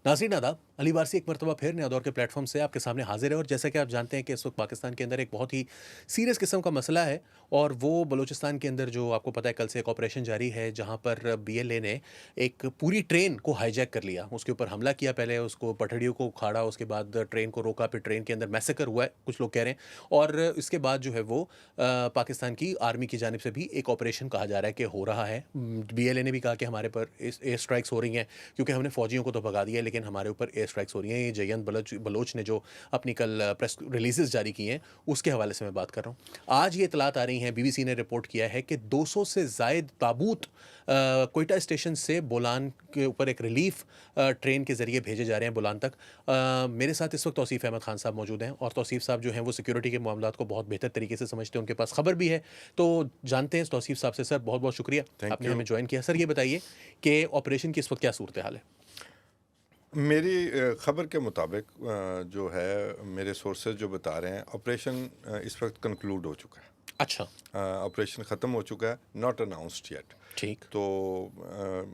नाज़रीन आदाब, अली वारसी एक मरतबा फिर नया दौर के प्लेटफॉर्म से आपके सामने हाजिर है। और जैसा कि आप जानते हैं कि इस वक्त पाकिस्तान के अंदर एक बहुत ही सीरियस किस्म का मसला है, और वो बलूचिस्तान के अंदर जो आपको पता है कल से एक ऑपरेशन जारी है जहां पर बीएलए ने एक पूरी ट्रेन को हाईजैक कर लिया, उसके ऊपर हमला किया, पहले उसको पटड़ियों को उखाड़ा, उसके बाद ट्रेन को रोका, फिर ट्रेन के अंदर मैसेकर हुआ है कुछ लोग कह रहे हैं। और इसके बाद जो है वो पाकिस्तान की आर्मी की जानिब से भी एक ऑपरेशन कहा जा रहा है कि हो रहा है। बीएलए ने भी कहा कि हमारे पर एयर स्ट्राइक्स हो रही हैं, क्योंकि हमने फौजियों को तो भगा दिया लेकिन हमारे ऊपर एयर स्ट्राइक्स हो रही हैं। ये जयंत बलोच ने जो अपनी कल प्रेस रिलीजेस जारी की हैं उसके हवाले से मैं बात कर रहा हूँ। आज ये इतलात आ रही हैं, बीबीसी ने रिपोर्ट किया है कि 200 से जायद ताबूत कोयटा स्टेशन से बोलान के ऊपर एक रिलीफ ट्रेन के ज़रिए भेजे जा रहे हैं बोलान तक। मेरे साथ इस वक्त तौसीफ़ अहमद खान साहब मौजूद हैं, और तौसीफ़ साहब जो हैं वो सिक्योरिटी के मामलात को बहुत बेहतर तरीके से समझते हैं, उनके पास खबर भी है। तो जानते हैं तौसीफ़ साहब से। सर बहुत बहुत शुक्रिया, आपने हमें ज्वाइन किया। सर ये बताइए कि ऑपरेशन की इस वक्त क्या सूरत हाल है? मेरी ख़बर के मुताबिक जो है मेरे सोर्सेज जो बता रहे हैं ऑपरेशन इस वक्त कंक्लूड हो चुका है। अच्छा। ऑपरेशन ख़त्म हो चुका है, नॉट अनाउंस्ड येट। ठीक। तो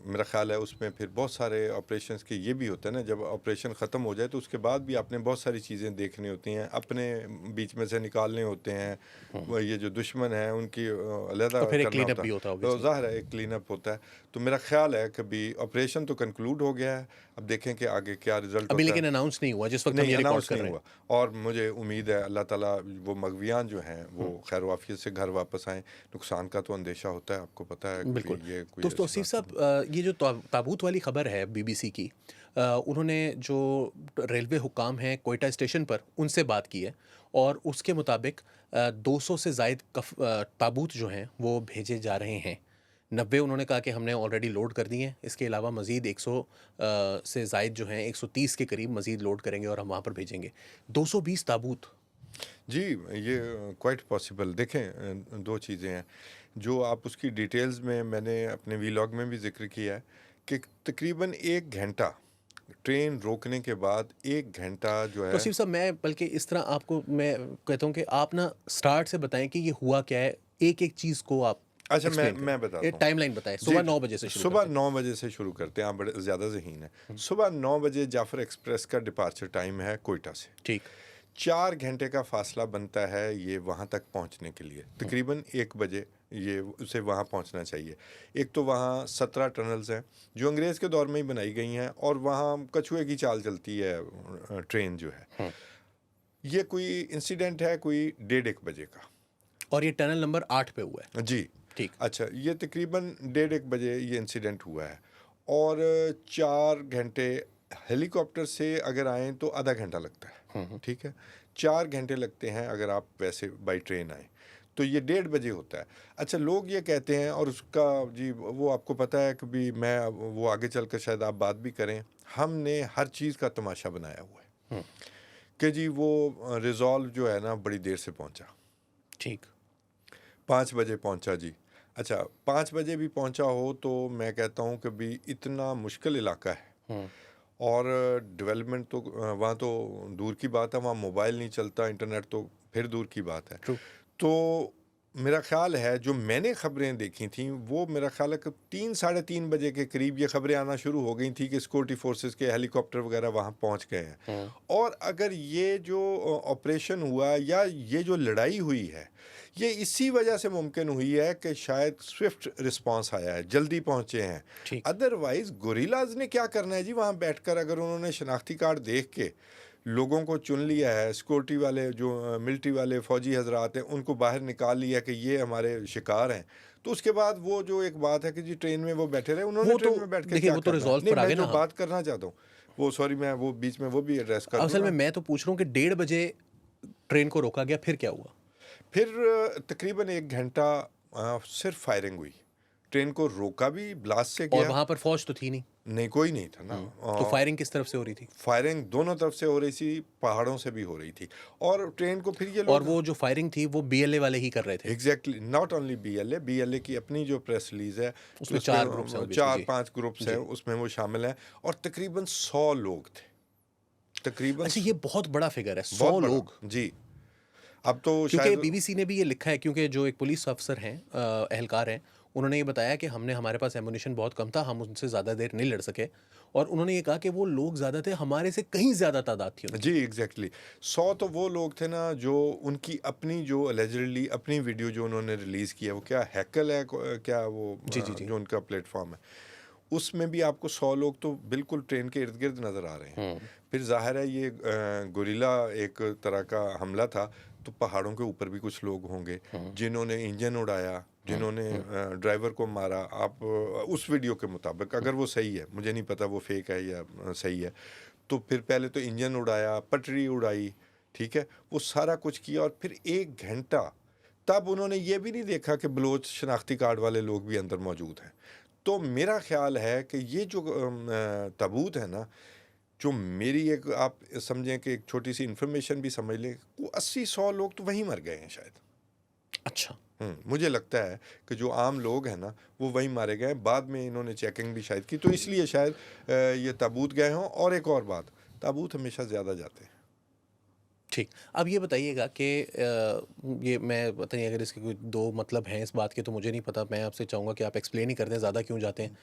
मेरा ख़्याल है उसमें फिर बहुत सारे ऑपरेशंस के ये भी होता है ना, जब ऑपरेशन ख़त्म हो जाए तो उसके बाद भी आपने बहुत सारी चीज़ें देखनी होती हैं, अपने बीच में से निकालने होते हैं। ये जो दुश्मन है उनकी अलहदा तो फिर एक करना क्लीन अप होता भी है। होता है तो ऑब्वियसली। ज़ाहिर है एक क्लीन अप होता है। तो मेरा ख़्याल है कि अभी ऑपरेशन तो कंक्लूड हो गया है, अब देखें कि आगे क्या रिज़ल्ट अभी होता है। लेकिन अनाउंस नहीं हुआ जिस वक्त हम नहीं, ये रिकॉर्ड अनाउंस कर नहीं रहे हैं। हुआ। और मुझे उम्मीद है अल्लाह ताला वो मग़वियान जो हैं वो खैर वाफ़ियत से घर वापस आएँ। नुकसान का तो अंदेशा होता है, आपको पता है कि बिल्कुल। ये कोई तो ऐसी तौसीफ़ बात साहब, नहीं। ये जो ताबूत वाली ख़बर है बीबीसी की, उन्होंने जो रेलवे हुकाम हैं कोयटा स्टेशन पर उनसे बात की है, और उसके मुताबिक 200 से ज़ायद ताबूत जो हैं वो भेजे जा रहे हैं। 90 उन्होंने कहा कि हमने ऑलरेडी लोड कर दिए हैं, इसके अलावा मज़ीद 100 से ज़ायद जो हैं 130 के करीब मज़ीद लोड करेंगे और हम वहाँ पर भेजेंगे। 220 ताबूत। जी, ये क्वाइट पॉसिबल। देखें, 2 चीज़ें हैं, जो आप उसकी डिटेल्स में मैंने अपने वीलॉग में भी ज़िक्र किया है कि तकरीबन 1 घंटा ट्रेन रोकने के बाद 1 घंटा जो है। तौसीफ़ साहब, मैं बल्कि इस तरह आपको मैं कहता हूँ कि आप ना स्टार्ट से बताएं कि ये हुआ क्या है, एक-एक चीज़ को आप अच्छा, मैं एक्सप्लेन करें। मैं एक बताता हूँ। टाइमलाइन बताएं, जी, सुबह 9 बजे से शुरू सुबह करते 9 बजे से शुरू करते हैं, आप बड़े ज़्यादा ज़हीन हैं। हैं। सुबह 9 बजे जाफ़र एक्सप्रेस का डिपार्चर टाइम है कोयटा से। ठीक। 4 घंटे का फ़ासला बनता है ये वहाँ तक पहुँचने के लिए। तकरीबन 1 बजे ये उसे वहाँ पहुँचना चाहिए। एक तो वहाँ 17 टनल्स हैं, जो अंग्रेज़ के दौर में ही बनाई गई हैं, और वहाँ कछुए की चाल चलती है ट्रेन जो है। हुँ। ये कोई इंसिडेंट है कोई डेढ़ 1 बजे का। और ये टनल नंबर 8 पे हुआ है। जी। ठीक। अच्छा, ये तकरीबन डेढ़ 1 बजे ये इंसिडेंट हुआ है, और 4 घंटे हेलीकॉप्टर से अगर आएँ तो आधा घंटा लगता है, हुँ, हुँ। ठीक है? 4 घंटे लगते हैं अगर आप वैसे बाई ट्रेन आएँ, तो ये डेढ़ बजे होता है। अच्छा, लोग ये कहते हैं, और उसका जी वो आपको पता है कि भी मैं वो आगे चलकर शायद आप बात भी करें, हमने हर चीज़ का तमाशा बनाया हुआ है हुँ। कि जी वो रिज़ॉल्व जो है ना बड़ी देर से पहुँचा। ठीक। 5 बजे पहुंचा जी। अच्छा, 5 बजे भी पहुंचा हो तो मैं कहता हूं कि भी इतना मुश्किल इलाका है, हुँ। और डेवलपमेंट तो वहाँ तो दूर की बात है, वहाँ मोबाइल नहीं चलता, इंटरनेट तो फिर दूर की बात है। ट्रू। तो मेरा ख़्याल है जो मैंने ख़बरें देखी थीं वो मेरा ख़्याल है कि 3 साढ़े 3 बजे के करीब ये ख़बरें आना शुरू हो गई थी कि सिक्योरिटी फोर्सेस के हेलीकॉप्टर वगैरह वहाँ पहुँच गए हैं। हुँ। और अगर ये जो ऑपरेशन हुआ या ये जो लड़ाई हुई है, ये इसी वजह से मुमकिन हुई है कि शायद स्विफ्ट रिस्पांस आया है, जल्दी पहुँचे हैं। ठीक। अदरवाइज़ गोरिल्लाज़ ने क्या करना है जी वहाँ बैठकर, अगर उन्होंने शनाख्ती कार्ड देख के लोगों को चुन लिया है, सिक्योरिटी वाले जो मिलिट्री वाले फ़ौजी हज़रात हैं उनको बाहर निकाल लिया कि ये हमारे शिकार हैं, तो उसके बाद वो जो एक बात है कि जी ट्रेन में वो बैठे रहे, उन्होंने वो तो ट्रेन में बैठ के देखिए, क्या वो तो करना है? रिज़ॉल्व नहीं, पर आ मैं गए जो ना हम। बात करना चाहता हूँ, वो सॉरी मैं वो बीच में वो भी एड्रेस कर दूँ असल में ना। मैं तो पूछ रहा हूँ कि 1:30 बजे ट्रेन को रोका गया, फिर क्या हुआ? फिर तकरीबन 1 घंटा सिर्फ फायरिंग हुई। ट्रेन को रोका भी, ब्लास्ट से और गया। वहाँ पर फ़ौज तो थी नहीं। नहीं, कोई नहीं था ना। हुँ। तो फायरिंग किस तरफ से हो रही थी? फायरिंग दोनों तरफ से हो रही थी, पहाड़ों से भी हो रही थी, और ट्रेन को फिर ये और लोग वो जो फायरिंग थी वो बीएलए वाले ही कर रहे थे। एग्जैक्टली, नॉट ओनली बीएलए की अपनी जो प्रेस रिलीज है तो उसमें 4 ग्रुप्स हैं उसमें ऑब्वियसली। जी। 4-5 ग्रुप्स हैं, जी। उसमें वो शामिल हैं, और तकरीबन 100 लोग थे। तकरीबन अच्छा, ये बहुत बड़ा फिगर है, बहुत 100 बड़ा। लोग। जी। अब तो क्योंकि शायद बीबीसी ने भी ये लिखा है, क्योंकि जो एक पुलिस अफसर हैं, एहलकार हैं, उन्होंने ये बताया कि हमने हमारे पास एमुनिशन बहुत कम था, हम उनसे ज़्यादा देर नहीं लड़ सके और उन्होंने ये कहा कि वो लोग ज़्यादा थे, हमारे से कहीं ज़्यादा तादाद थी जी, उनकी। एग्ज़ैक्टली। 100 तो वो लोग थे ना जो उनकी अपनी जो अलिजिडली अपनी वीडियो जो उन्होंने रिलीज़ की है, वो क्या हैकल है क्या वो जी, जी, जी। जो उनका प्लेटफ़ॉर्म है, उसमें भी आपको 100 लोग तो बिल्कुल ट्रेन के इर्द-गिर्द नज़र आ रहे हैं। हुँ, फिर ज़ाहिर है ये गुरिल्ला एक तरह का हमला था, तो पहाड़ों के ऊपर भी कुछ लोग होंगे, हुँ, जिन्होंने इंजन उड़ाया, हुँ, जिन्होंने हुँ, ड्राइवर को मारा। आप उस वीडियो के मुताबिक हुँ। अगर वो सही है, मुझे नहीं पता वो फ़ेक है या सही है। तो फिर पहले तो इंजन उड़ाया, पटरी उड़ाई, ठीक है? वो सारा कुछ किया और फिर 1 घंटा तब उन्होंने ये भी नहीं देखा कि बलोच शनाख्ती कार्ड वाले लोग भी अंदर मौजूद हैं। तो मेरा ख़्याल है कि ये जो ताबूत है ना, जो मेरी एक आप समझें कि एक छोटी-सी इन्फॉर्मेशन भी समझ लें, वो 80-100 लोग तो वहीं मर गए हैं शायद। अच्छा। मुझे लगता है कि जो आम लोग हैं ना, वो वहीं मारे गए हैं। बाद में इन्होंने चेकिंग भी शायद की, तो इसलिए शायद ये ताबूत गए हों। और एक और बात, ताबूत हमेशा ज़्यादा जाते हैं। ठीक। अब ये बताइएगा कि ये मैं पता नहीं अगर इसके कोई 2 मतलब हैं इस बात के तो मुझे नहीं पता। मैं आपसे चाहूँगा कि आप एक्सप्लेन ही कर दें ज़्यादा क्यों जाते हैं?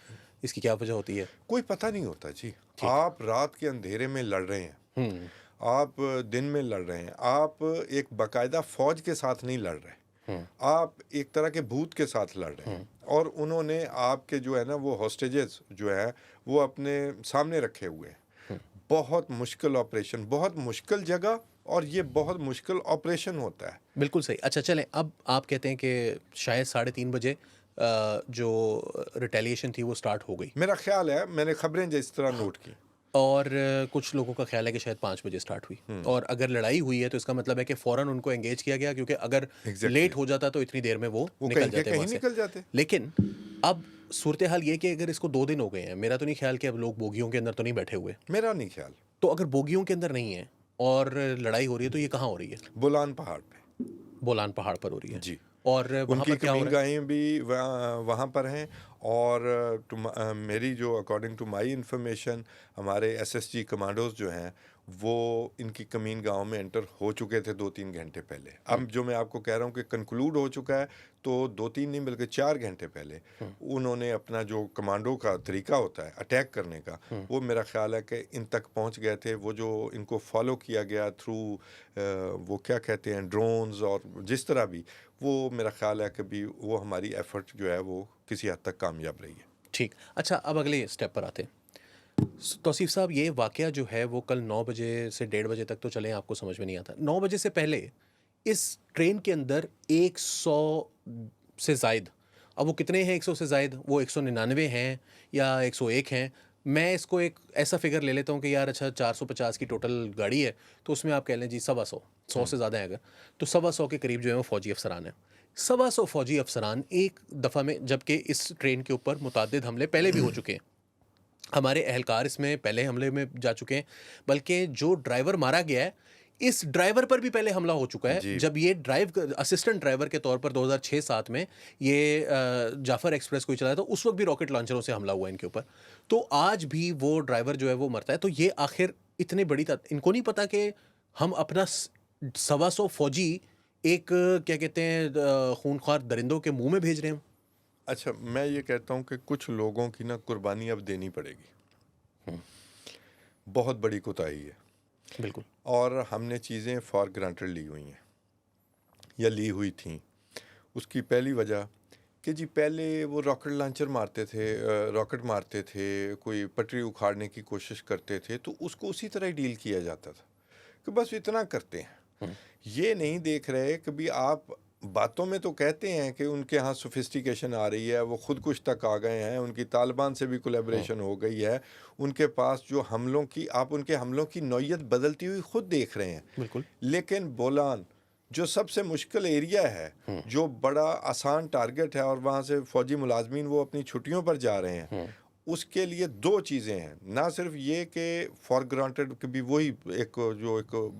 इसकी क्या वजह होती है? कोई पता नहीं होता जी। ठीक। आप रात के अंधेरे में लड़ रहे हैं, हुँ, आप दिन में लड़ रहे हैं, आप एक बाकायदा फ़ौज के साथ नहीं लड़ रहे, हुँ, आप एक तरह के भूत के साथ लड़ रहे हैं। हुँ, और उन्होंने आपके जो है ना वो हॉस्टेजेस जो हैं, वो अपने सामने रखे हुए हैं। हुँ। बहुत मुश्किल ऑपरेशन, बहुत मुश्किल जगह, और ये बहुत मुश्किल ऑपरेशन होता है। बिल्कुल सही। अच्छा चलें अब आप कहते हैं कि शायद साढ़े 3 बजे जो रिटेलिएशन थी वो स्टार्ट हो गई मेरा ख़्याल है, मैंने खबरें जिस तरह हाँ, नोट की। और कुछ लोगों का ख़्याल है कि शायद 5 बजे स्टार्ट हुई हुँ, और अगर लड़ाई हुई है तो इसका मतलब है कि फ़ौरन उनको एंगेज किया गया क्योंकि अगर एग्ज़ैक्टली। लेट हो जाता तो इतनी देर में वो वो निकल कहीं के जाते कहीं वहाँ से। निकल जाते। लेकिन अब सूरत-ए-हाल ये है कि अगर इसको 2 दिन हो गए हैं, मेरा तो नहीं ख़्याल कि अब लोग बोगियों के अंदर तो नहीं बैठे हुए। मेरा नहीं ख़्याल। तो अगर बोगियों के अंदर नहीं है और लड़ाई हो रही है तो ये कहाँ हो रही है? बोलान पहाड़ पे। बोलान पहाड़ पर हो रही है। जी। और वहाँ उनकी पर क्या हो रहा है? कमीनगाहें भी वहाँ पर हैं। और मेरी जो अकॉर्डिंग टू माई इन्फॉर्मेशन, हमारे एसएसजी कमांडोज़ जो हैं, वो इनकी कमीनगाहों में एंटर हो चुके थे 2-3 घंटे पहले। हुँ, अब जो मैं आपको कह रहा हूँ कि कंक्लूड हो चुका है, तो 2-3 नहीं बल्कि 4 घंटे पहले हुँ, उन्होंने अपना जो कमांडो का तरीका होता है अटैक करने का, हुँ। वो मेरा ख़्याल है कि इन तक पहुँच गए थे। वो जो इनको फॉलो किया गया थ्रू वो क्या कहते हैं ड्रोन्स और जिस तरह भी, वो मेरा ख़्याल है कि भी वो हमारी एफ़र्ट जो है वो किसी हद तक कामयाब रही है। ठीक। अच्छा अब अगले स्टेप पर आते हैं। तौसीफ़ साहब ये वाक़या जो है वो कल 9 बजे से डेढ़ बजे तक तो चलें आपको समझ में नहीं आता। 9 बजे से पहले इस ट्रेन के अंदर 100 से ज़ायद, अब वो कितने हैं 100 से ज़ायद? वो 199 हैं या 101 हैं? मैं इसको एक ऐसा फ़िगर ले लेता हूँ कि यार अच्छा 450 की टोटल गाड़ी है, तो उसमें आप कह लें जी सवा 100, 100 हुँ। से ज़्यादा है अगर, तो सवा 100 के करीब जो है वो फ़ौजी अफ़सरान हैं। सवा 100 फ़ौजी अफ़सरान एक दफ़ा में, जबकि इस ट्रेन के ऊपर मुतअद्दिद हमले पहले भी हो चुके हैं। हमारे एहलकार इसमें पहले हमले में जा चुके हैं, बल्कि जो ड्राइवर मारा गया है, इस ड्राइवर पर भी पहले हमला हो चुका है। जी। जब ये असिस्टेंट ड्राइवर के तौर पर 2006-7 में ये जाफ़र एक्सप्रेस कोई चलाया था, उस वक़्त भी रॉकेट लॉन्चरों से हमला हुआ है इनके ऊपर। तो आज भी वो ड्राइवर जो है वो मरता है, तो ये आखिर इतनी बड़ी इनको नहीं पता कि हम अपना सवा सौ फ़ौजी एक क्या कहते हैं खूनख्वार दरिंदों के मुँह में भेज रहे हैं हम? अच्छा, मैं ये कहता हूँ कि कुछ लोगों की ना कुर्बानी अब देनी पड़ेगी। हुँ, बहुत बड़ी कोताही है, बिल्कुल। और हमने चीज़ें फॉर ग्रांटेड ली हुई हैं या ली हुई थीं। उसकी पहली वजह कि जी पहले वो रॉकेट मारते थे, कोई पटरी उखाड़ने की कोशिश करते थे, तो उसको उसी तरह ही डील किया जाता था कि बस इतना करते हैं। हुँ, ये नहीं देख रहे कि भी आप बातों में तो कहते हैं कि उनके यहाँ सोफिस्टिकेशन आ रही है, वो खुद कुछ तक आ गए हैं, उनकी तालिबान से भी हुँ, कोलैबोरेशन हो गई है, उनके पास जो हमलों की आप उनके हमलों की नौइयत बदलती हुई खुद देख रहे हैं। बिल्कुल। लेकिन बोलान जो सबसे मुश्किल एरिया है, हुँ, जो बड़ा आसान टारगेट है, और वहाँ से फ़ौजी मुलाजमीन वो अपनी छुट्टियों पर जा रहे हैं, हुँ, उसके लिए 2 चीज़ें हैं। ना सिर्फ ये कि फॉर ग्रांटेड कि भी वही एक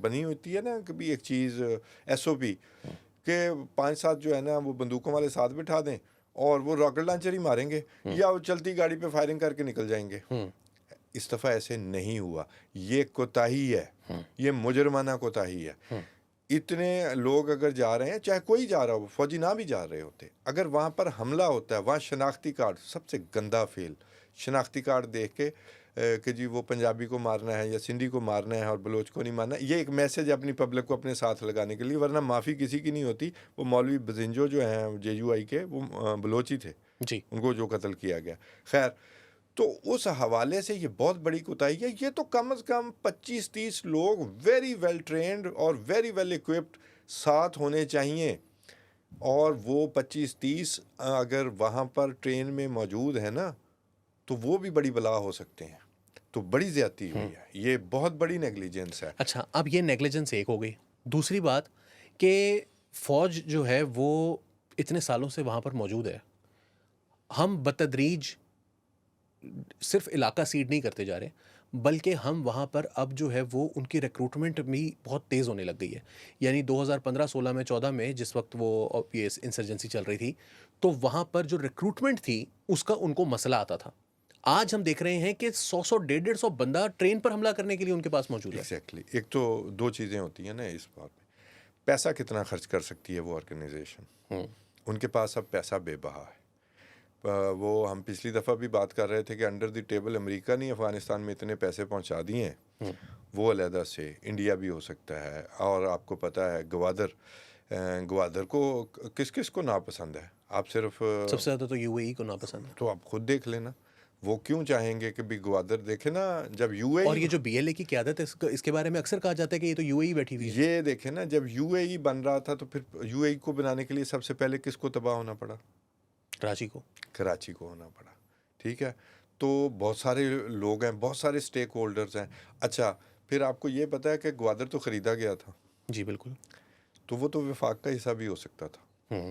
बनी होती है ना कि भी एक चीज़ एसओपी हुँ, कि 5-7 जो है ना वो बंदूकों वाले साथ बिठा दें और वो रॉकेट लॉन्चर ही मारेंगे, हुँ, या वो चलती गाड़ी पे फायरिंग करके निकल जाएँगे। हुँ, इस दफ़ा ऐसे नहीं हुआ। ये कोताही है, हुँ, ये मुजरमाना कोताही है। हुँ, इतने लोग अगर जा रहे हैं, चाहे कोई जा रहा हो, फौजी ना भी जा रहे होते, अगर वहाँ पर हमला होता है, वहाँ शनाख्ती कार्ड सबसे गंदा फेल, शनाख्ती कार्ड देख के कि जी वो पंजाबी को मारना है या सिंधी को मारना है और बलोच को नहीं मारना, ये एक मैसेज अपनी पब्लिक को अपने साथ लगाने के लिए, वरना माफ़ी किसी की नहीं होती। वो मौलवी बजिंजो जो हैं जेयूआई के, वो बलोची थे, जी। उनको जो कत्ल किया गया। खैर, तो उस हवाले से ये बहुत बड़ी कोताही है। ये तो कम से कम 25-30 लोग वेरी वेल ट्रेंड और वेरी वेल इक्विप्ड साथ होने चाहिए, और वो 25-30 अगर वहाँ पर ट्रेन में मौजूद है ना, तो वो भी बड़ी बला हो सकते हैं। तो बड़ी ज़्यादती हुई है, ये बहुत बड़ी नेग्लिजेंस है। अच्छा, अब ये नेग्लिजेंस एक हो गई। दूसरी बात कि फ़ौज जो है वो इतने सालों से वहाँ पर मौजूद है। हम बतदरीज सिर्फ इलाका सीड नहीं करते जा रहे, बल्कि हम वहाँ पर अब जो है वो उनकी रिक्रूटमेंट भी बहुत तेज़ होने लग गई है। यानी 2015, 16 में, 14 में जिस वक्त वो ये इंसर्जेंसी चल रही थी, तो वहाँ पर जो रिक्रूटमेंट थी उसका उनको मसला आता था। आज हम देख रहे हैं कि 100-100, 150-150 बंदा ट्रेन पर हमला करने के लिए उनके पास मौजूद है। एग्जैक्टली एक तो दो चीज़ें होती हैं ना इस बात में, पैसा कितना खर्च कर सकती है वो ऑर्गेनाइजेशन, उनके पास अब पैसा बेबहा है। वो हम पिछली दफ़ा भी बात कर रहे थे कि अंडर द टेबल अमेरिका ने अफ़गानिस्तान में इतने पैसे पहुंचा दिए हैं, वो अलहदा से इंडिया भी हो सकता है। और आपको पता है गवादर को किस किस को नापसंद है, आप सिर्फ सबसे ज़्यादा तो यूएई को नापसंद है। तो आप खुद देख लेना, वो क्यों चाहेंगे कि भी गवादर देखे ना, जब और यूएई ये जो बीएलए की क़यादत है, इसके बारे में अक्सर कहा जाता है कि ये तो यूएई बैठी हुई है। ये देखे ना, जब यूएई बन रहा था तो फिर यूएई को बनाने के लिए सबसे पहले किसको तबाह होना पड़ा? कराची को। कराची को होना पड़ा। ठीक है, तो बहुत सारे लोग हैं, बहुत सारे स्टेक होल्डर्स हैं। अच्छा, फिर आपको ये पता है कि ग्वादर तो ख़रीदा गया था, जी बिल्कुल। तो वो तो वफाक का हिस्सा भी हो सकता था, हम्म,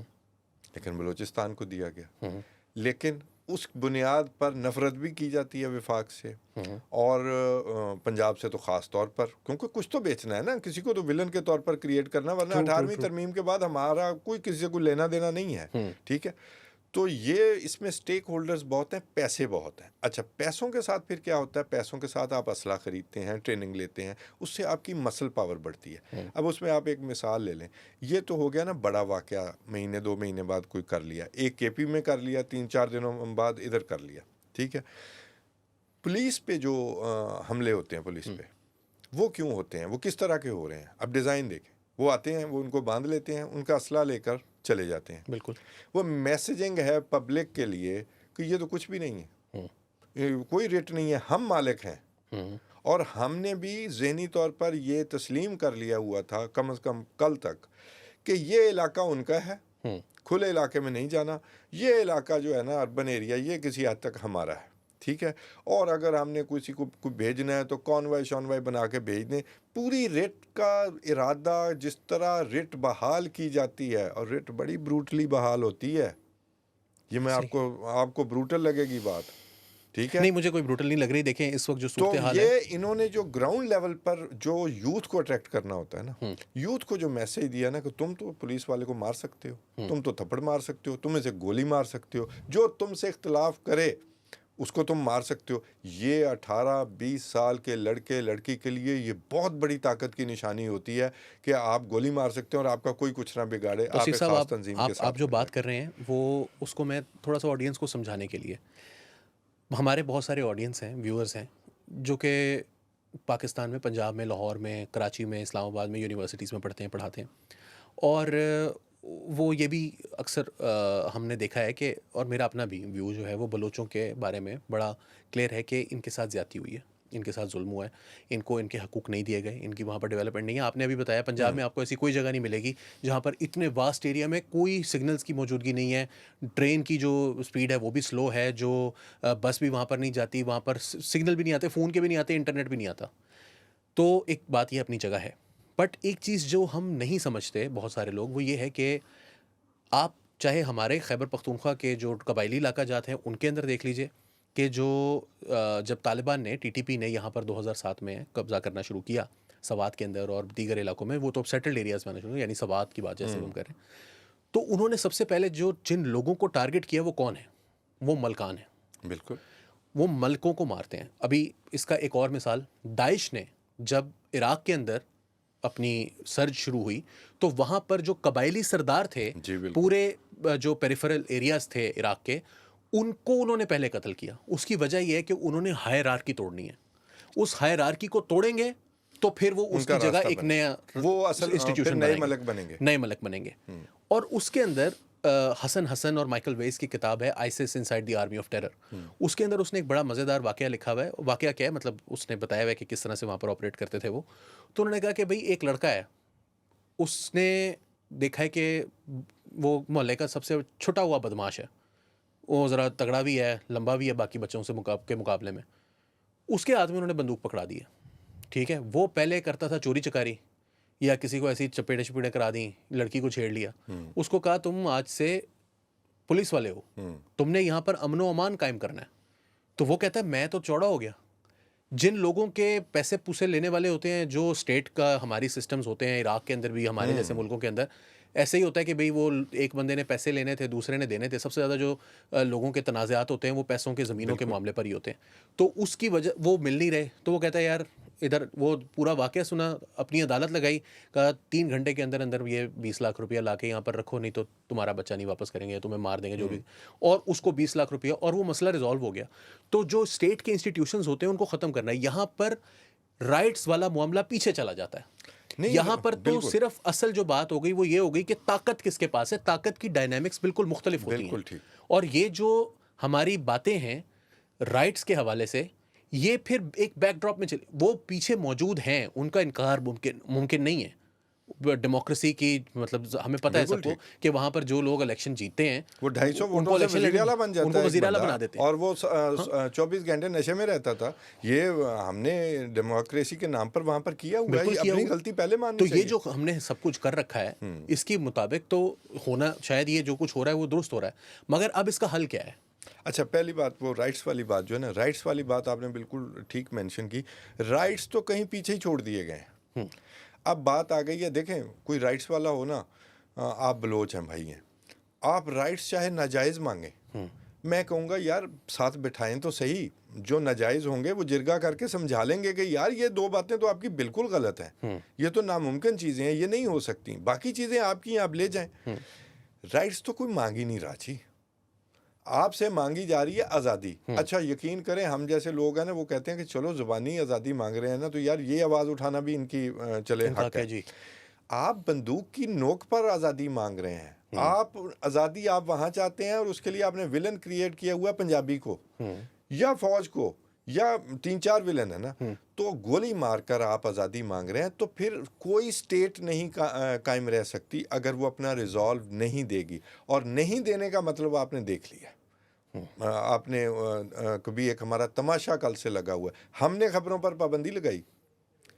लेकिन बलूचिस्तान को दिया गया। हम्म, लेकिन उस बुनियाद पर नफ़रत भी की जाती है वफाक से, हम्म, और पंजाब से तो ख़ास तौर पर, क्योंकि कुछ तो बेचना है ना, किसी को तो विलन के तौर पर क्रिएट करना, वरना ट्रू, ट्रू, 18वीं ट्रू। तरमीम के बाद हमारा कोई किसी से कोई लेना देना नहीं है। ठीक है, तो ये इसमें स्टेक होल्डर्स बहुत हैं, पैसे बहुत हैं। अच्छा, पैसों के साथ फिर क्या होता है? पैसों के साथ आप असला ख़रीदते हैं, ट्रेनिंग लेते हैं, उससे आपकी मसल पावर बढ़ती है। अब उसमें आप एक मिसाल ले लें, ये तो हो गया ना बड़ा वाक़या, महीने 2 महीने बाद कोई कर लिया, एक केपी में कर लिया, 3-4 दिनों बाद इधर कर लिया। ठीक है, पुलिस पे जो हमले होते हैं पुलिस पे, वो क्यों होते हैं, वो किस तरह के हो रहे हैं? अब डिज़ाइन देखें, वो आते हैं, वो उनको बांध लेते हैं, उनका असला लेकर चले जाते हैं। बिल्कुल। वो मैसेजिंग है पब्लिक के लिए कि ये तो कुछ भी नहीं है, ये कोई रेट नहीं है, हम मालिक हैं। और हमने भी ज़हनी तौर पर ये तस्लीम कर लिया हुआ था कम से कम कल तक कि ये इलाका उनका है, खुले इलाके में नहीं जाना, ये इलाका जो है ना अर्बन एरिया, ये किसी हद तक हमारा है। ठीक है, और अगर हमने किसी को भेजना है तो कॉन्वाय शॉन्वाय बना के भेज दें। पूरी रिट का इरादा, जिस तरह रिट बहाल की जाती है, और रिट बड़ी ब्रूटली बहाल होती है, ये मैं सही। आपको ब्रूटल लगेगी बात, ठीक है। नहीं, मुझे कोई ब्रूटल नहीं लग रही। देखें इस वक्त जो तो सूरत हाल है। ये इन्होंने जो ग्राउंड लेवल पर जो यूथ को अट्रैक्ट करना होता है ना, यूथ को जो मैसेज दिया ना कि तुम तो पुलिस वाले को मार सकते हो, तुम तो थप्पड़ मार सकते हो, तुम इसे गोली मार सकते हो, जो तुमसे इख्तलाफ करे उसको तुम मार सकते हो, ये 18-20 साल के लड़के लड़की के लिए ये बहुत बड़ी ताकत की निशानी होती है कि आप गोली मार सकते हो और आपका कोई कुछ ना बिगाड़े, आप तौसीफ एक साहब, खास आप तंजीम के आप साथ आप जो खड़े बात हैं। कर रहे हैं वो उसको मैं थोड़ा सा ऑडियंस को समझाने के लिए, हमारे बहुत सारे ऑडियंस हैं, व्यूअर्स हैं, जो कि पाकिस्तान में, पंजाब में, लाहौर में, कराची में, इस्लामाबाद में यूनिवर्सिटीज़ में पढ़ते हैं, पढ़ाते हैं। और वो ये भी अक्सर हमने देखा है कि, और मेरा अपना भी व्यू जो है वो बलोचों के बारे में बड़ा क्लियर है कि इनके साथ ज़्यादती हुई है, इनके साथ जुल्म हुआ है, इनको इनके हकूक़ नहीं दिए गए, इनकी वहाँ पर डेवलपमेंट नहीं है। आपने अभी बताया पंजाब में आपको ऐसी कोई जगह नहीं मिलेगी जहाँ पर इतने वास्ट एरिया में कोई सिग्नल्स की मौजूदगी नहीं है, ट्रेन की जो स्पीड है वो भी स्लो है, जो बस भी वहाँ पर नहीं जाती, वहाँ पर सिग्नल भी नहीं आते, फ़ोन के भी नहीं आते, इंटरनेट भी नहीं आता। तो एक बात ये अपनी जगह है, बट एक चीज़ जो हम नहीं समझते बहुत सारे लोग, वो ये है कि आप चाहे हमारे खैबर पख्तूनख्वा के जो कबायली इलाका जात हैं उनके अंदर देख लीजिए कि जो जब तालिबान ने, टीटीपी ने यहाँ पर 2007 में कब्ज़ा करना शुरू किया सवात के अंदर और दीगर इलाकों में, वो तो अब सेटल्ड एरियाज़ में आना शुरू, यानी सवात की बात जैसे हम कर रहे हैं, तो उन्होंने सबसे पहले जो जिन लोगों को टारगेट किया वो कौन है? वो मलकान है। बिल्कुल। वो मलकों को मारते हैं। अभी इसका एक और मिसाल, दाइश ने जब इराक़ के अंदर अपनी सर्ज शुरू हुई, तो वहाँ पर जो कबायली सरदार थे, जी बिल्कुल। पूरे जो पेरिफेरल एरियाज़ थे इराक के, उनको उन्होंने पहले कत्ल किया। उसकी वजह ये है कि उन्होंने हायरार्की तोड़नी है। उस हायरार्की को तोड़ेंगे, तो फिर वो उनका उसकी जगह रास्ता एक बनेगा। नया वो असल फिर इंस्टीट्यूशन नए बनाएंगे, मलक बनेंगे। नए मलक बनेंगे। और उसके अंदर हसन हसन और माइकल वेस की किताब है ISIS inside the army of terror. उसके अंदर उसने एक बड़ा मज़ेदार वाकया लिखा हुआ है। वाकया क्या है, मतलब उसने बताया हुआ है कि किस तरह से वहाँ पर ऑपरेट करते थे वो। तो उन्होंने कहा कि भाई एक लड़का है, उसने देखा है कि वो मोहल्ले का सबसे छुटा हुआ बदमाश है, वो ज़रा तगड़ा भी है, लंबा भी है बाकी बच्चों से के मुकाबले में। उसके हाथ में उन्होंने बंदूक पकड़ा दी है, ठीक है। वो पहले करता था चोरी चकारी या किसी को ऐसी चपेटे चपेटे करा दी, लड़की को छेड़ लिया। उसको कहा तुम आज से पुलिस वाले हो, तुमने यहाँ पर अमनो अमान कायम करना है। तो वो कहता है मैं तो चौड़ा हो गया। जिन लोगों के पैसे पूसे लेने वाले होते हैं, जो स्टेट का हमारी सिस्टम्स होते हैं, इराक के अंदर भी, हमारे जैसे मुल्कों के अंदर ऐसे ही होता है कि भाई वो एक बंदे ने पैसे लेने थे, दूसरे ने देने थे। सबसे ज़्यादा जो लोगों के तनाज़ात होते हैं वो पैसों के, ज़मीनों के मामले पर ही होते हैं। तो उसकी वजह वो मिल नहीं रहे, तो वो कहता है यार इधर, वो पूरा वाक़या सुना, अपनी अदालत लगाई, कहा 3 घंटे के अंदर अंदर ये 20 लाख रुपया ला के यहाँ पर रखो, नहीं तो तुम्हारा बच्चा नहीं वापस करेंगे, तुम्हें मार देंगे जो भी। और उसको 20 लाख रुपया, और वो मसला रिजॉल्व हो गया। तो जो स्टेट के इंस्टीट्यूशंस होते हैं उनको ख़त्म करना है। यहाँ पर राइट्स वाला मामला पीछे चला जाता है। नहीं, यहाँ पर तो बिल्कुल। सिर्फ असल जो बात हो गई वो ये हो गई कि ताकत किसके पास है। ताकत की डायनामिक्स बिल्कुल मुख्तलिफ होती बिल्कुल हैं। ठीक। और ये जो हमारी बातें हैं राइट्स के हवाले से, ये फिर एक बैकड्रॉप में चले, वो पीछे मौजूद हैं, उनका इनकार मुमकिन नहीं है। डेमोक्रेसी की, मतलब हमें पता है बिल्कुल सबको ठीक। कि वहाँ पर जो लोग इलेक्शन जीतते हैं वो 250 उनको वोटों से इलेक्शन वजीर लड़ने, आला बन जाता उनको है एक वजीर आला बंदा, बना देते हैं। और वो 24 घंटे नशे में रहता था। ये हमने डेमोक्रेसी के नाम पर वहां पर किया हुआ है। बिल्कुल ये किया अपनी हुआ। गलती पहले माननी तो ये चाहिए। जो हमने सब कुछ कर रखा है, इसके मुताबिक तो होना, शायद ये जो कुछ हो रहा है वो दुरुस्त हो रहा है, मगर अब इसका हल क्या है? अच्छा, पहली बात वो राइट्स वाली बात जो है ना, राइट्स वाली बात आपने बिल्कुल ठीक मेंशन की। राइट्स तो कहीं पीछे ही छोड़ दिए गए हैं। अब बात आ गई है, देखें कोई राइट्स वाला हो ना, आप बलोच हैं भाई हैं, आप राइट्स चाहे नाजायज़ मांगें, मैं कहूँगा यार साथ बिठाएं तो सही। जो नाजायज़ होंगे वो जिरगा करके समझा लेंगे कि यार ये 2 बातें तो आपकी बिल्कुल गलत हैं, ये तो नामुमकिन चीज़ें हैं, ये नहीं हो सकती, बाकी चीज़ें आपकी हैं, आप ले जाएं। राइट्स तो कोई मांग ही नहीं रहा जी, आपसे मांगी जा रही है आज़ादी। अच्छा, यकीन करें हम जैसे लोग हैं ना, वो कहते हैं कि चलो ज़ुबानी आज़ादी मांग रहे हैं ना, तो यार ये आवाज़ उठाना भी इनकी चले इनका हक क्या है। जी? आप बंदूक की नोक पर आज़ादी मांग रहे हैं। आप आज़ादी आप वहाँ चाहते हैं, और उसके लिए आपने विलन क्रिएट किया हुआ पंजाबी को या फौज को, या 3-4 विलन है ना, तो गोली मारकर आप आज़ादी मांग रहे हैं। तो फिर कोई स्टेट नहीं कायम रह सकती अगर वो अपना रिजॉल्व नहीं देगी। और नहीं देने का मतलब आपने देख लिया। आपने कभी एक हमारा तमाशा कल से लगा हुआ है, हमने खबरों पर पाबंदी लगाई,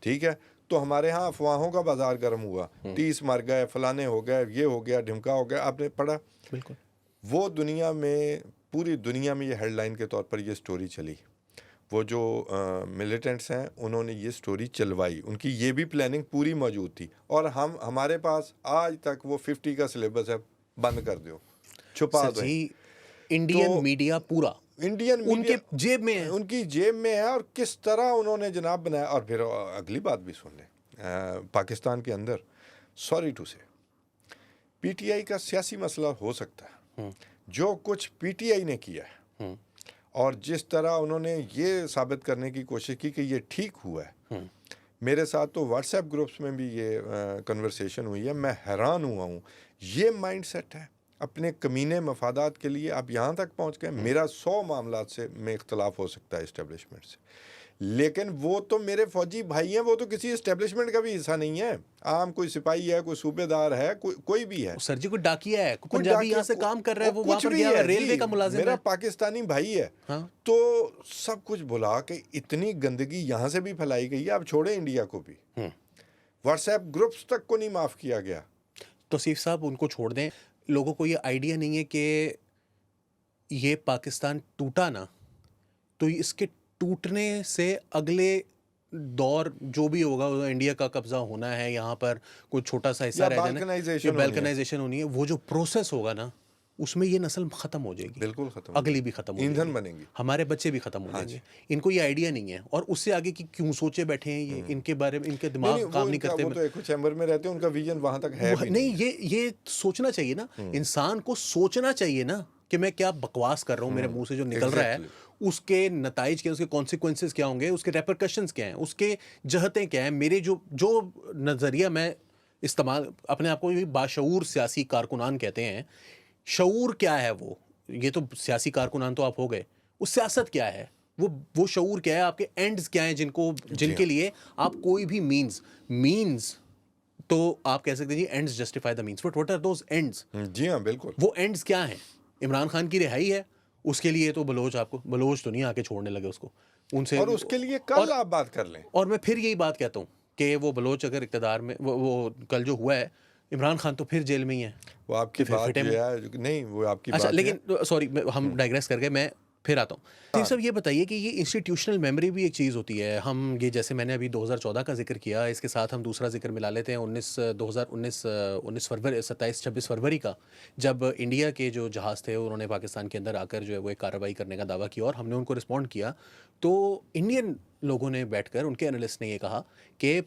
ठीक है, तो हमारे यहाँ अफवाहों का बाजार गर्म हुआ, 30 मर गए, फलाने हो गए, ये हो गया, ढिमका हो गया, आपने पढ़ा। बिल्कुल। वो दुनिया में, पूरी दुनिया में ये हेडलाइन के तौर पर ये स्टोरी चली। वो जो मिलिटेंट्स हैं उन्होंने ये स्टोरी चलवाई, उनकी ये भी प्लानिंग पूरी मौजूद थी। और हमारे पास आज तक वो 50 का सिलेबस है, बंद कर दो, छुपा दो। इंडियन तो मीडिया पूरा इंडियन उनके मीडिया जेब में है। उनकी जेब में है, और किस तरह उन्होंने जनाब बनाया। और फिर अगली बात भी सुन लें, पाकिस्तान के अंदर, सॉरी टू से, पीटीआई का सियासी मसला हो सकता है। जो कुछ पीटीआई ने किया है और जिस तरह उन्होंने ये साबित करने की कोशिश की कि ये ठीक हुआ है, मेरे साथ तो व्हाट्सएप ग्रुप्स में भी ये कन्वर्सेशन हुई है, मैं हैरान हुआ हूँ। ये माइंडसेट है, अपने कमीने मफादात के लिए आप यहाँ तक पहुँच गए। मेरा 100 मामलात से में इख्तलाफ हो सकता है इस्टेब्लिशमेंट से, लेकिन वो तो मेरे फौजी भाई हैं, वो तो किसी इस्टेब्लिशमेंट का भी हिस्सा नहीं है। आम कोई सिपाही है, कोई सूबेदार है, कोई भी है। सर जी कोई डाकिया है, कोई कोई पंजाबी यहाँ डाकिया, से काम कर रहा है, वो कुछ वहाँ पर भी गया हुआ है है, रेलवे जी, का मुलाजिम मेरा है। पाकिस्तानी भाई है। हाँ। तो सब कुछ भुला के इतनी गंदगी यहाँ से भी फैलाई गई है। आप छोड़े इंडिया को भी, व्हाट्सएप ग्रुप्स तक को नहीं माफ़ किया गया। तौसीफ साहब उनको छोड़ दें, लोगों को ये आइडिया नहीं है कि ये पाकिस्तान टूटा ना, तो इसके टूटने से अगले दौर जो भी होगा, इंडिया का कब्जा होना है यहाँ पर, कोई छोटा सा हिस्सा या रह जाना, balkanization होनी है। बैल्कनाइजेशन होनी है, वो जो प्रोसेस होगा ना, उसमें ये नस्ल ख़त्म हो जाएगी, बिल्कुल ख़त्म हो अगली भी ख़त्म हो ईंधन जाएगी, बनेंगी। हमारे बच्चे भी ख़त्म हो हाँ जाएंगे। इनको ये आइडिया नहीं है और उससे आगे की क्यों सोचे बैठे हैं ये, इनके बारे में इनके नहीं, दिमाग वो काम नहीं इनका करते। वो तो एको चैम्बर में रहते हैं, उनका विज़न वहाँ तक है भी नहीं, नहीं है। ये सोचना चाहिए ना, इंसान को सोचना चाहिए ना कि मैं क्या बकवास कर रहा हूँ, मेरे मुंह से जो निकल रहा है एग्ज़ैक्टली। उसके नताइज क्या, उसके कॉन्सिक्वेंसेस क्या होंगे, उसके रेपरकशंस क्या हैं, उसके जहतें क्या हैं, मेरे जो जो नज़रिया मैं इस्तेमाल, अपने आप को भी बाशऊर सियासी कारकुनान कहते हैं। शऊर क्या है वो? ये तो सियासी कारकुनान तो आप हो गए, वो सियासत क्या है? वो शऊर क्या है? आपके एंड्स क्या हैं जिनको जी जिनके हाँ। लिए आप कोई भी मीन्स तो आप कह सकते हैं जी ends justify the means, but what are those ends? जी हाँ, बिल्कुल। वो एंड्स क्या हैं? इमरान खान की रिहाई है, उसके लिए तो बलोच तो नहीं आके छोड़ने लगे उसको उनसे। और उसके लिए कल और आप बात कर लें। और मैं फिर यही बात कहता हूँ कि वो बलोच अगर इक़्तिदार में वो कल जो हुआ है, इमरान खान तो फिर जेल में ही है, वो आपकी कि फिर बात फिटे जो में। है नहीं, वो आपकी अच्छा, बात जो है लेकिन सॉरी, हम डाइग्रेस कर गए, मैं फिर आता हूँ। तो हाँ, सब ये बताइए कि ये इंस्टीट्यूशनल मेमोरी भी एक चीज़ होती है। हम ये जैसे मैंने अभी 2014 का जिक्र किया, इसके साथ हम दूसरा जिक्र मिला लेते हैं 19 फरवरी 27-26 फरवरी का, जब इंडिया के जो जहाज़ थे उन्होंने पाकिस्तान के अंदर आकर जो है वो एक कार्रवाई करने का दावा किया और हमने उनको रिस्पॉन्ड किया। तो इंडियन लोगों ने बैठकर, उनके एनालिस्ट ने ये कहा कि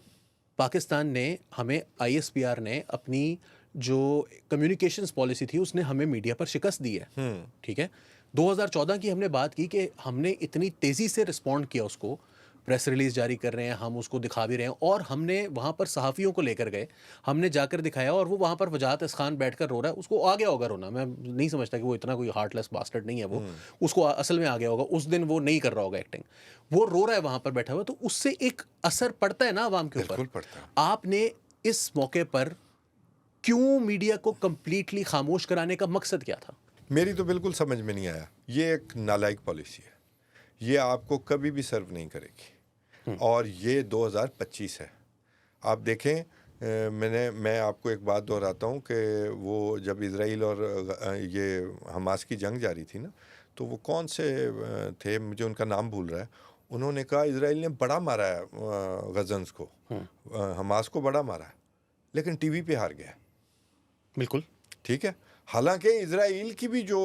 पाकिस्तान ने हमें, ISPR ने अपनी जो कम्युनिकेशंस पॉलिसी थी उसने हमें मीडिया पर शिकस्त दी है। ठीक है, 2014 की हमने बात की कि हमने इतनी तेज़ी से रिस्पॉन्ड किया उसको, प्रेस रिलीज जारी कर रहे हैं, हम उसको दिखा भी रहे हैं और हमने वहाँ पर सहाफ़ियों को लेकर गए, हमने जाकर दिखाया और वो वहाँ पर वजाहत खान बैठकर रो रहा है। उसको आ गया होगा रोना, मैं नहीं समझता कि वो इतना कोई हार्टलेस बास्टर्ड नहीं है वो, उसको असल में आ गया होगा, उस दिन वो नहीं कर रहा होगा एक्टिंग, वो रो रहा है वहाँ पर बैठा हुआ, तो उससे एक असर पड़ता है ना आवाम के ऊपर। बिल्कुल पड़ता है। आपने इस मौके पर क्यों मीडिया को कंप्लीटली खामोश कराने का मकसद क्या था? मेरी तो बिल्कुल समझ में नहीं आया। ये एक नालायक पॉलिसी है, ये आपको कभी भी सर्व नहीं करेगी और ये 2025 है। आप देखें, मैं आपको एक बात दोहराता हूँ कि वो जब इज़राइल और ये हमास की जंग जारी थी ना, तो वो कौन से थे, मुझे उनका नाम भूल रहा है, उन्होंने कहा इज़राइल ने बड़ा मारा है गज़न्स को, हमास को बड़ा मारा है, लेकिन टीवी पे हार गया। बिल्कुल ठीक है, हालांकि इजराइल की भी जो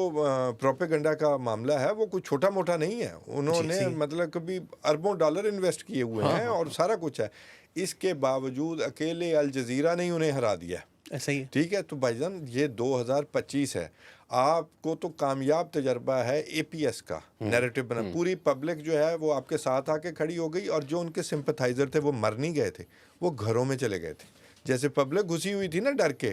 प्रोपेगेंडा का मामला है वो कुछ छोटा मोटा नहीं है। उन्होंने मतलब कभी अरबों डॉलर इन्वेस्ट किए हुए हैं और सारा कुछ है। इसके बावजूद अकेले अल जजीरा ने उन्हें हरा दिया। ऐसा ही है। ठीक है, तो भाईजान ये 2025 है, आपको तो कामयाब तजर्बा है APS का नैरेटिव बना, पूरी पब्लिक जो है वो आपके साथ आके खड़ी हो गई और जो उनके सिंपथाइजर थे वो मर नहीं गए थे, वो घरों में चले गए थे। जैसे पब्लिक घुसी हुई थी ना डर के,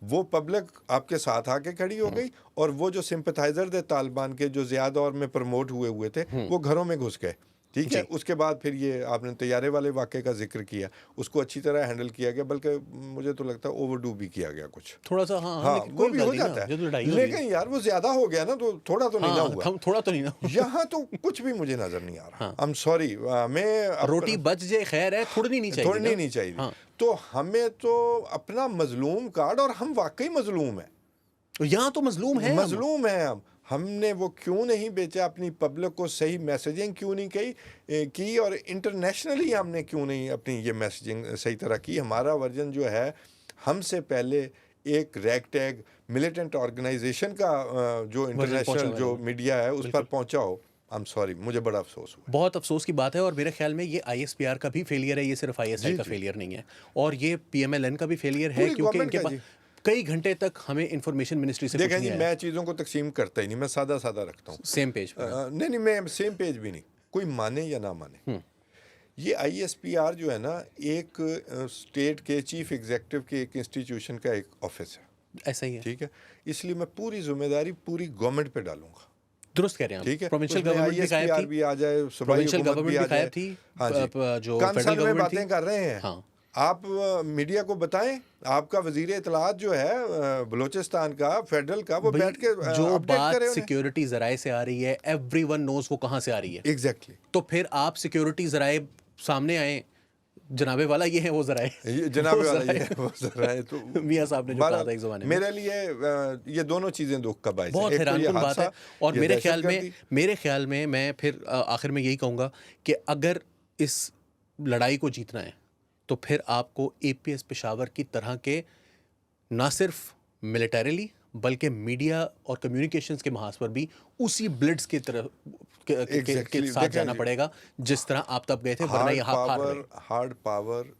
वो पब्लिक आपके साथ आके खड़ी हो गई और वो जो सिंपथाइजर थे तालिबान के, जो ज़्यादा और में प्रमोट हुए थे, वो घरों में घुस गए। ठीक है, उसके बाद फिर ये आपने तैयारे वाले वाक़े का जिक्र किया, उसको अच्छी तरह हैंडल किया गया, बल्कि मुझे तो लगता है ओवरडू भी किया गया कुछ थोड़ा सा। हाँ, वो भी हो जाता है, लेकिन यार वो ज़्यादा हो गया ना, तो थोड़ा तो नहीं ना हुआ, थोड़ा तो नहीं ना। यहाँ तो कुछ भी मुझे नज़र नहीं आ रहा। आई एम सॉरी, मैं रोटी बच जाए खैर है, थोड़नी नहीं चाहिए, थोड़नी नहीं चाहिए। तो हमें तो अपना मजलूम कार्ड, और हम वाकई मजलूम है, यहाँ तो मजलूम है, मजलूम है हमने वो क्यों नहीं बेचा, अपनी पब्लिक को सही मैसेजिंग क्यों नहीं की और इंटरनेशनली हमने क्यों नहीं अपनी ये मैसेजिंग सही तरह की। हमारा वर्जन जो है, हमसे पहले एक रैग टैग मिलिटेंट ऑर्गेनाइजेशन का जो इंटरनेशनल जो मीडिया है उस पर पहुंचा हो। आई एम सॉरी, मुझे बड़ा अफसोस हुआ। बहुत अफसोस की बात है और मेरे ख्याल में ये ISPR का भी फेलियर है, ये सिर्फ ISI का फेलियर नहीं है, और ये PMLN का भी फेलियर है, क्योंकि इनके पास कई घंटे तक हमें इंफॉर्मेशन मिनिस्ट्री से देखें जी, मैं चीज़ों को तकसीम करता ही नहीं, मैं सादा सादा रखता हूँ, सेम पेज पर। नहीं, मैं सेम पेज भी नहीं, कोई माने या ना माने। ये ISPR जो है ना, एक स्टेट के चीफ एग्जीक्यूटिव के एक इंस्टीट्यूशन का एक ऑफिस है, ऐसा ही है। ठीक है, इसलिए मैं पूरी जिम्मेदारी पूरी गवर्नमेंट पे डालूंगा। दुरुस्त कह रहे हैं, ठीक है, प्रोविंशियल गवर्नमेंट भी गायब थी, भी आ जाए, प्रोविंशियल गवर्नमेंट भी गायब थी, हाँ जी, जो कंसल फेडरल में गवर्नमेंट बातें कर रहे हैं। हाँ, आप मीडिया को बताएं, आपका वजीर इत्तलात जो है बलूचिस्तान का, फेडरल का, वो बैठ के जो बात सिक्योरिटी जराए से आ रही है, एवरीवन नोज वो कहाँ से आ रही है। एग्जैक्टली। तो फिर आप सिक्योरिटी जराए सामने आए, जनाबे वाला ये है वो जराए, जनाबे वाला ये है वो जराए, तो मियां साहब ने जो कहा था एक ज़माने में, मेरे लिए ये दोनों चीज़ें दुख का बायस है। बहुत हैरानकुन बात है। और मेरे ख्याल में मैं फिर आखिर में यही कहूँगा कि अगर इस लड़ाई को जीतना है तो फिर आपको APS पेशावर की तरह के ना सिर्फ मिलिटरीली बल्कि मीडिया और कम्युनिकेशंस के महाज पर भी उसी ब्लिट्स की तरफ के एग्जैक्टली साथ देखें जाना जी, पड़ेगा जिस तरह आप तब गए थे, वरना ये आप हार गए। हार्ड पावर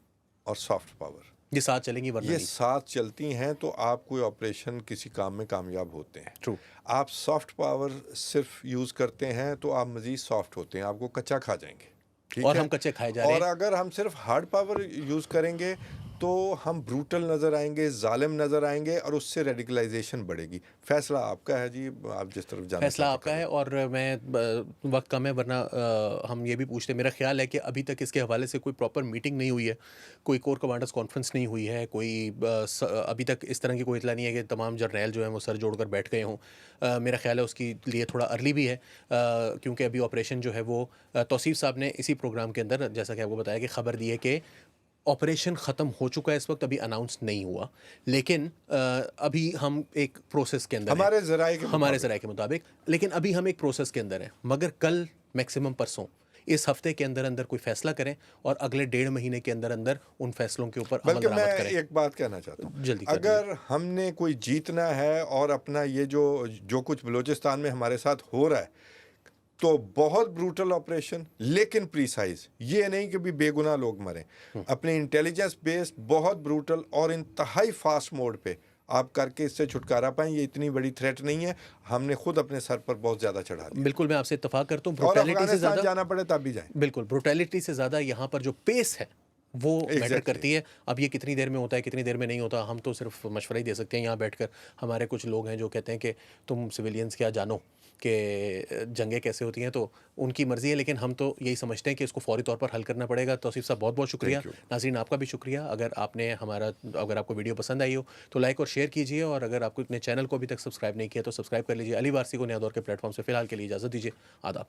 और सॉफ्ट पावर ये साथ चलेंगी वरना ये नहीं। साथ चलती हैं तो आप कोई ऑपरेशन किसी काम में कामयाब होते हैं। ट्रू। आप सॉफ्ट पावर सिर्फ यूज़ करते हैं तो आप मज़ीद सॉफ्ट होते हैं, आपको कच्चा खा जाएंगे। ठीक और है। हम कच्चे खाए जा रहे और हैं। अगर हम सिर्फ हार्ड पावर यूज़ करेंगे तो हम ब्रूटल नज़र आएंगे, जालिम नज़र आएंगे और उससे रेडिकलाइजेशन बढ़ेगी। फैसला आपका है जी, आप जिस तरफ जाना फैसला चाहते आपका करें। है। और वक्त कम है, वरना हम ये भी पूछते, मेरा ख्याल है कि अभी तक इसके हवाले से कोई प्रॉपर मीटिंग नहीं हुई है, कोई कोर कमांडर्स कॉन्फ्रेंस नहीं हुई है, अभी तक इस तरह की कोई इतला नहीं है कि तमाम जर्नैल जो हैं वो सर जोड़कर बैठ गए हों। मेरा ख्याल है उसके लिए थोड़ा अर्ली भी है, क्योंकि अभी ऑपरेशन जो है वो तौसीफ साहब ने इसी प्रोग्राम के अंदर जैसा कि आपको बताया कि खबर दी है कि ऑपरेशन ख़त्म हो चुका है, इस वक्त अभी अनाउंस नहीं हुआ, लेकिन अभी हम एक प्रोसेस के अंदर हैं, हमारे ज़राए के हमारे मुताबिक ज़राए के मुताबिक। लेकिन अभी हम एक प्रोसेस के अंदर हैं, मगर कल मैक्सिमम परसों इस हफ्ते के अंदर अंदर कोई फैसला करें और अगले 1.5 महीने के अंदर अंदर उन फैसलों के ऊपर अमल बल्कि मैं दरामद करें। एक बात कहना चाहता हूँ, जल्दी कर दीजिए। अगर हमने कोई जीतना है और अपना ये जो जो कुछ बलूचिस्तान में हमारे साथ हो रहा है, तो बहुत ब्रूटल ऑपरेशन लेकिन प्रीसाइज, ये नहीं कि भी बेगुनाह लोग मरें। अपने इंटेलिजेंस बेस्ड बहुत ब्रूटल और इंतहाई फास्ट मोड पे आप करके इससे छुटकारा पाएं। ये इतनी बड़ी थ्रेट नहीं है, हमने खुद अपने सर पर बहुत ज़्यादा चढ़ा दिया। बिल्कुल, मैं आपसे इत्तेफाक करता हूँ। और ब्रुटैलिटी से अफगानिस्तान ज़्यादा, जाना पड़े तब भी जाएं। बिल्कुल ब्रुटैलिटी से ज़्यादा यहाँ पर जो पेस है वो मैटर एग्जैक्टली करती है। अब ये कितनी देर में होता है, कितनी देर में नहीं होता, हम तो सिर्फ मशवरा ही दे सकते हैं यहाँ बैठकर। हमारे कुछ लोग हैं जो कहते हैं कि तुम सिविलियंस क्या जानो कि जंगें कैसे होती हैं, तो उनकी मर्ज़ी है, लेकिन हम तो यही समझते हैं कि इसको फौरी तौर पर हल करना पड़ेगा। तौसीफ साहब, बहुत बहुत शुक्रिया। Thank you. नाज़रीन, आपका भी शुक्रिया। अगर आपको वीडियो पसंद आई हो तो लाइक और शेयर कीजिए, और अगर आपको अपने चैनल को अभी तक सब्सक्राइब नहीं किया तो सब्सक्राइब कर लीजिए। अली वारसी को नया दौर के प्लेटफॉर्म से फ़िलहाल के लिए इजाज़त दीजिए। आदाब।